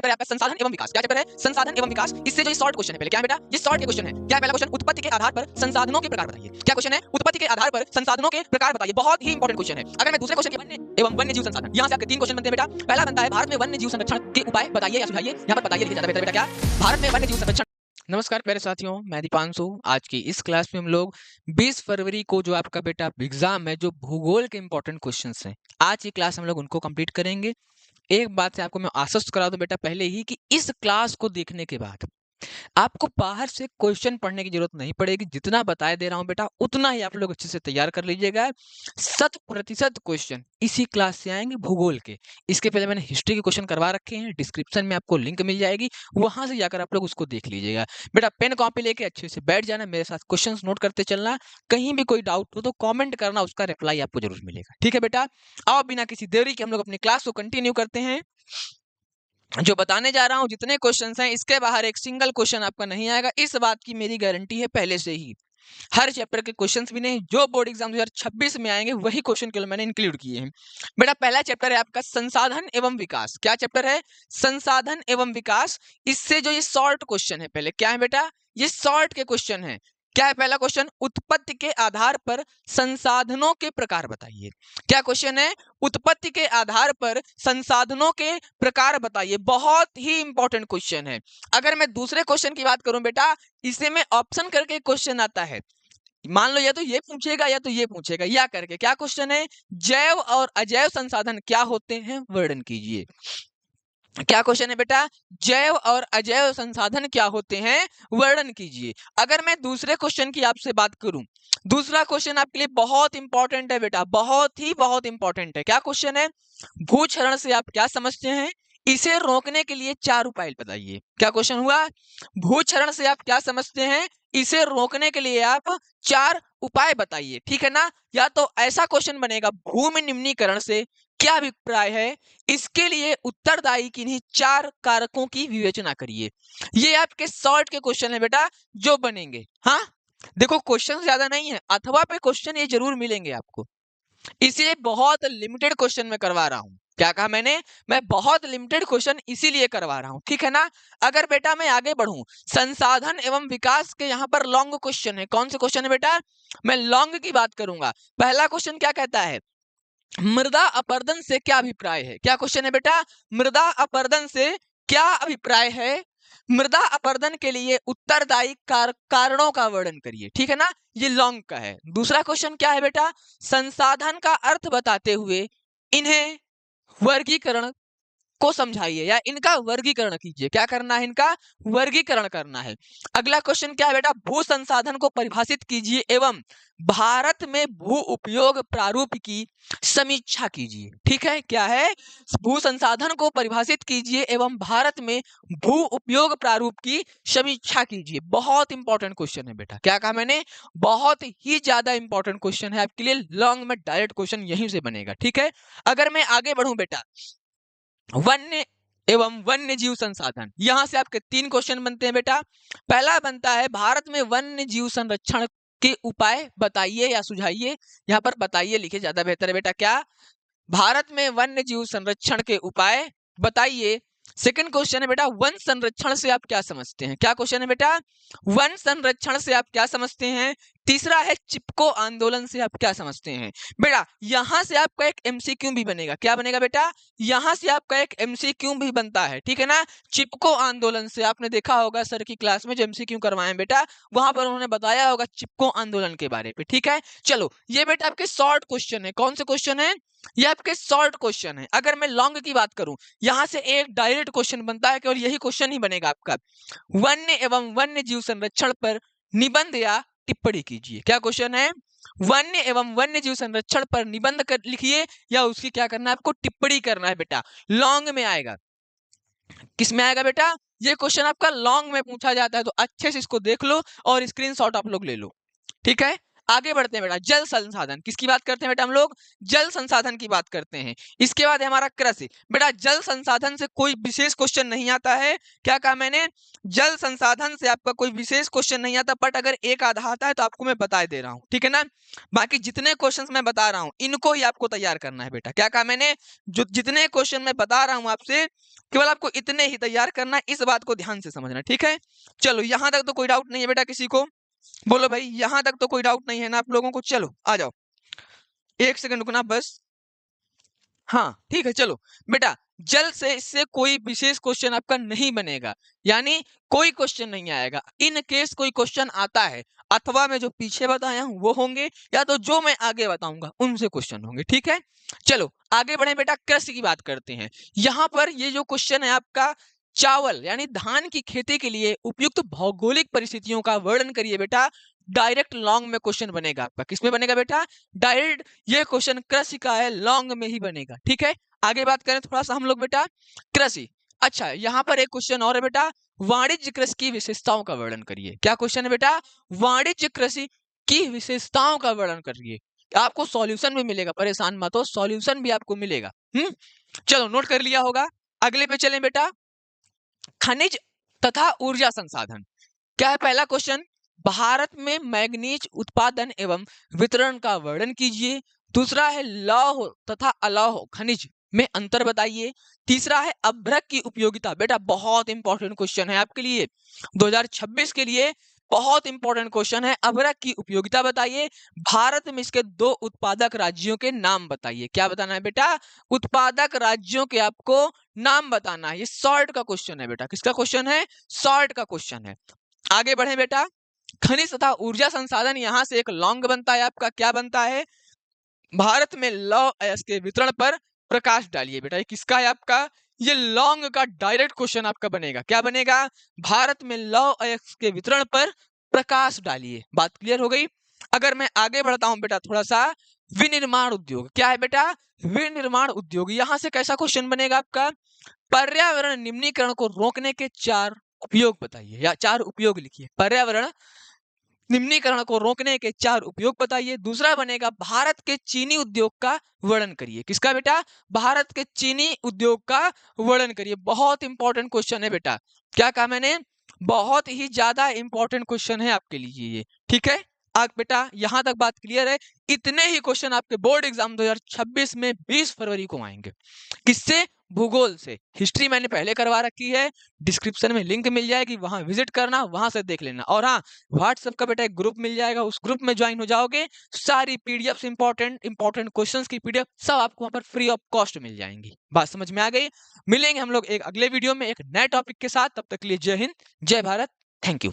Chapter है आपका संसाधन एवं विकास। क्या चैप्टर है? संसाधन एवं विकास। इससे जो शॉर्ट क्वेश्चन है, पहले क्या है बेटा? ये शॉर्ट के क्वेश्चन है। क्या है पहला क्वेश्चन? उत्पत्ति के आधार पर संसाधनों के प्रकार बताइए। क्या क्वेश्चन है? उत्पत्ति के आधार पर संसाधनों के प्रकार बताइए। बहुत ही इंपॉर्टेंट क्वेश्चन है। अगर मैं दूसरे क्वेश्चन की वन्य एवं वन्य जीव संसाधन, यहाँ से आपके 3 क्वेश्चन बनते हैं बेटा। पहला बनता है भारत में वन्य जीव संरक्षण के उपाय बताइए या सुझाइए। यहाँ पर बताइए लिखे जाता है बेटा। क्या भारत में वन्य जीव संरक्षण। नमस्कार प्यारे साथियों, मैं दीपांशु। आज की इस क्लास में हम लोग 20 फरवरी को जो आपका बेटा एग्जाम है, जो भूगोल के इंपॉर्टेंट क्वेश्चंस हैं, आज की क्लास हम लोग उनको कंप्लीट करेंगे। एक बात से आपको मैं आश्वस्त करा दूं बेटा पहले ही कि इस क्लास को देखने के बाद आपको बाहर से क्वेश्चन पढ़ने की जरूरत नहीं पड़ेगी। जितना बताया दे रहा हूं बेटा उतना ही आप लोग अच्छे से तैयार कर लीजिएगा। 100% क्वेश्चन इसी क्लास से आएंगे भूगोल के। इसके पहले मैंने हिस्ट्री के क्वेश्चन करवा रखे हैं, डिस्क्रिप्शन में आपको लिंक मिल जाएगी, वहां से जाकर आप लोग उसको देख लीजिएगा। बेटा पेन कॉपी लेके अच्छे से बैठ जाना, मेरे साथ क्वेश्चन नोट करते चलना। कहीं भी कोई डाउट हो तो कॉमेंट करना, उसका रिप्लाई आपको जरूर मिलेगा। ठीक है बेटा, आओ बिना किसी देरी के हम लोग अपनी क्लास को कंटिन्यू करते हैं। जो बताने जा रहा हूं जितने क्वेश्चंस हैं, इसके बाहर एक सिंगल क्वेश्चन आपका नहीं आएगा, इस बात की मेरी गारंटी है पहले से ही। हर चैप्टर के क्वेश्चंस भी नहीं, जो बोर्ड एग्जाम 2026 में आएंगे वही क्वेश्चन केवल मैंने इंक्लूड किए हैं। बेटा पहला चैप्टर है आपका संसाधन एवं विकास। क्या चैप्टर है? संसाधन एवं विकास। इससे जो ये शॉर्ट क्वेश्चन है, पहले क्या है बेटा? ये शॉर्ट के क्वेश्चन है। क्या है पहला क्वेश्चन? उत्पत्ति के आधार पर संसाधनों के प्रकार बताइए। क्या क्वेश्चन है? उत्पत्ति के आधार पर संसाधनों के प्रकार बताइए। बहुत ही इंपॉर्टेंट क्वेश्चन है। अगर मैं दूसरे क्वेश्चन की बात करूं बेटा, इसे में ऑप्शन करके क्वेश्चन आता है। मान लो या तो ये पूछेगा या तो ये पूछेगा, या करके। क्या क्वेश्चन है? जैव और अजैव संसाधन क्या होते हैं, वर्णन कीजिए। क्या क्वेश्चन है बेटा? जैव और अजैव संसाधन क्या होते हैं, वर्णन कीजिए। अगर मैं दूसरे क्वेश्चन की आपसे बात करूं, दूसरा क्वेश्चन आपके लिए बहुत इंपॉर्टेंट है बेटा, बहुत इंपॉर्टेंट है। क्या क्वेश्चन है? भूक्षरण से आप क्या समझते हैं, इसे रोकने के लिए 4 उपाय बताइए। क्या क्वेश्चन हुआ? भूक्षरण से आप क्या समझते हैं, इसे रोकने के लिए आप 4 उपाय बताइए। ठीक है ना? या तो ऐसा क्वेश्चन बनेगा, भूमि निम्नीकरण से क्या अभिप्राय है, इसके लिए उत्तरदायी किन्हीं 4 कारकों की विवेचना करिए। ये आपके शॉर्ट के क्वेश्चन है बेटा जो बनेंगे। हाँ देखो, क्वेश्चन ज्यादा नहीं है, अथवा पे क्वेश्चन ये जरूर मिलेंगे आपको, इसलिए बहुत लिमिटेड क्वेश्चन में करवा रहा हूं। क्या कहा मैंने? मैं बहुत लिमिटेड क्वेश्चन इसीलिए करवा रहा हूं। ठीक है ना? अगर बेटा मैं आगे बढ़ूं, संसाधन एवं विकास के यहां पर लॉन्ग क्वेश्चन है। कौन से क्वेश्चन है बेटा? मैं लॉन्ग की बात करूंगा। पहला क्वेश्चन क्या कहता है? मृदा अपरदन से क्या अभिप्राय है। क्या क्वेश्चन है बेटा? मृदा अपरदन से क्या अभिप्राय है, मृदा अपरदन के लिए उत्तरदायी कारणों का वर्णन करिए। ठीक है ना? ये लॉन्ग का है। दूसरा क्वेश्चन क्या है बेटा? संसाधन का अर्थ बताते हुए इन्हें वर्गीकरण को समझाइए या इनका वर्गीकरण कीजिए। क्या करना है? इनका वर्गीकरण करना है। अगला क्वेश्चन क्या है बेटा? भू संसाधन को परिभाषित कीजिए एवं भारत में भू उपयोग प्रारूप की समीक्षा कीजिए। ठीक है? क्या है? भू संसाधन को परिभाषित कीजिए एवं भारत में भू उपयोग प्रारूप की समीक्षा कीजिए। बहुत इंपॉर्टेंट क्वेश्चन है बेटा। क्या कहा मैंने? बहुत ही ज्यादा इंपॉर्टेंट क्वेश्चन है आपके लिए। लॉन्ग में डायरेक्ट क्वेश्चन यहीं से बनेगा। ठीक है? अगर मैं आगे बढ़ूं बेटा, वन्य एवं वन्य जीव संसाधन, यहां से आपके 3 क्वेश्चन बनते हैं बेटा। पहला बनता है भारत में वन्य जीव संरक्षण के उपाय बताइए या सुझाइए। यहां पर बताइए लिखे ज्यादा बेहतर है बेटा। क्या? भारत में वन्य जीव संरक्षण के उपाय बताइए। सेकंड क्वेश्चन है बेटा, वन संरक्षण से आप क्या समझते हैं। क्या क्वेश्चन है बेटा? वन संरक्षण से आप क्या समझते हैं। तीसरा है चिपको आंदोलन से आप क्या समझते हैं। बेटा यहां से आपका एक एमसीक्यू भी बनेगा। क्या बनेगा बेटा? यहां से आपका एक एमसीक्यू भी बनता है। ठीक है ना? चिपको आंदोलन से आपने देखा होगा सर की क्लास में जो एमसीक्यू करवाए बेटा, वहां पर उन्होंने बताया होगा चिपको आंदोलन के बारे में। ठीक है? चलो ये बेटा आपके शॉर्ट क्वेश्चन है। कौन से क्वेश्चन है? ये आपके शॉर्ट क्वेश्चन है। अगर मैं लॉन्ग की बात करूं, यहां से एक डायरेक्ट क्वेश्चन बनता है, केवल यही क्वेश्चन ही बनेगा आपका। वन्य एवं वन्य जीव संरक्षण पर निबंध या टिप्पणी कीजिए। क्या क्वेश्चन है? वन्य एवं वन्य जीव संरक्षण पर निबंध कर लिखिए या उसकी क्या करना है आपको? टिप्पणी करना है बेटा। लॉन्ग में आएगा। किस में आएगा बेटा? ये क्वेश्चन आपका लॉन्ग में पूछा जाता है, तो अच्छे से इसको देख लो और स्क्रीनशॉट आप लोग ले लो। ठीक है? आगे बढ़ते हैं बेटा, जल संसाधन, किसकी बात करते हैं बेटा हम लोग? जल संसाधन की बात करते हैं। इसके बाद है हमारा कृषि। बेटा जल संसाधन से कोई विशेष क्वेश्चन नहीं आता है, क्या कहा मैंने? जल संसाधन से आपका कोई विशेष क्वेश्चन नहीं आता, बट अगर एक आधा आता है तो आपको मैं बता दे रहा हूँ, ठीक है ना। बाकी जितने क्वेश्चंस मैं बता रहा हूँ इनको ही आपको तैयार करना है बेटा। क्या कहा मैंने? जो जितने क्वेश्चन मैं बता रहा हूँ आपसे, केवल आपको इतने ही तैयार करना है, इस बात को ध्यान से समझना, ठीक है। चलो यहां तक तो कोई डाउट नहीं है बेटा किसी को? बोलो भाई, यहां तक तो कोई डाउट नहीं है ना आप लोगों को? चलो आ जाओ, एक सेकंड रुकना बस। हाँ ठीक है, चलो बेटा, जल से इससे कोई विशेष क्वेश्चन आपका नहीं बनेगा, यानी कोई क्वेश्चन नहीं आएगा। इन केस कोई क्वेश्चन आता है, अथवा मैं जो पीछे बताया हूं वो होंगे, या तो जो मैं आगे बताऊंगा उनसे क्वेश्चन होंगे, ठीक है। चलो आगे बढ़े बेटा, कृषि की बात करते हैं। यहां पर ये जो क्वेश्चन है आपका, चावल यानी धान की खेती के लिए उपयुक्त भौगोलिक परिस्थितियों का वर्णन करिए बेटा। डायरेक्ट लॉन्ग में क्वेश्चन बनेगा आपका, किसमें बनेगा बेटा? डायरेक्ट ये क्वेश्चन कृषि का है, लॉन्ग में ही बनेगा, ठीक है। आगे बात करें थोड़ा सा हम लोग बेटा, कृषि। अच्छा यहाँ पर एक क्वेश्चन और है बेटा, वाणिज्य कृषि की विशेषताओं का वर्णन करिए। क्या क्वेश्चन है बेटा? वाणिज्य कृषि की विशेषताओं का वर्णन करिए। आपको सॉल्यूशन भी मिलेगा, परेशान मत हो, सॉल्यूशन भी आपको मिलेगा। चलो नोट कर लिया होगा। अगले पे चलें बेटा, खनिज तथा ऊर्जा संसाधन। क्या है पहला क्वेश्चन? भारत में मैग्नीज उत्पादन एवं वितरण का वर्णन कीजिए। दूसरा है लौह तथा अलौह खनिज में अंतर बताइए। तीसरा है अभ्रक की उपयोगिता। बेटा बहुत इंपॉर्टेंट क्वेश्चन है आपके लिए, 2026 के लिए बहुत इंपॉर्टेंट क्वेश्चन है। अभ्रक की उपयोगिता बताइए। भारत में इसके 2 उत्पादक राज्यों के नाम बताइए। क्या बताना है बेटा? उत्पादक राज्यों के आपको नाम बताना है। ये शॉर्ट का क्वेश्चन है बेटा, किसका क्वेश्चन है? शॉर्ट का क्वेश्चन है। आगे बढ़े बेटा, खनिज तथा ऊर्जा संसाधन, यहां से एक लॉन्ग बनता है आपका। क्या बनता है? भारत में लौह अयस्क के वितरण पर प्रकाश डालिए। बेटा ये किसका है आपका? ये लॉन्ग का डायरेक्ट क्वेश्चन आपका बनेगा। क्या बनेगा? भारत में लौह अयस्क के वितरण पर प्रकाश डालिए। बात क्लियर हो गई? अगर मैं आगे बढ़ता हूं बेटा थोड़ा सा, विनिर्माण उद्योग। क्या है बेटा? विनिर्माण उद्योग। यहां से कैसा क्वेश्चन बनेगा आपका? पर्यावरण निम्नीकरण को रोकने के 4 उपयोग बताइए, या 4 उपयोग लिखिए। पर्यावरण निम्नीकरण को रोकने के 4 उपयोग बताइए। दूसरा बनेगा भारत के चीनी उद्योग का वर्णन करिए। किसका बेटा? भारत के चीनी उद्योग का वर्णन करिए। बहुत इंपॉर्टेंट क्वेश्चन है बेटा। क्या कहा मैंने? बहुत ही ज्यादा इंपॉर्टेंट क्वेश्चन है आपके लिए ये, ठीक है। आज बेटा यहां तक बात क्लियर है। इतने ही क्वेश्चन आपके बोर्ड एग्जाम 2026 में 20 फरवरी को आएंगे। किससे? भूगोल से। हिस्ट्री मैंने पहले करवा रखी है, डिस्क्रिप्शन में लिंक मिल जाएगी, वहां विजिट करना, वहां से देख लेना। और हाँ, व्हाट्सएप का बेटा एक ग्रुप मिल जाएगा, उस ग्रुप में ज्वाइन हो जाओगे, सारी पीडीएफ इंपॉर्टेंट क्वेश्चंस की पीडीएफ सब आपको वहां पर फ्री ऑफ कॉस्ट मिल जाएंगी। बात समझ में आ गई? मिलेंगे हम लोग एक अगले वीडियो में एक नए टॉपिक के साथ। तब तक के लिए जय हिंद, जय भारत, थैंक यू।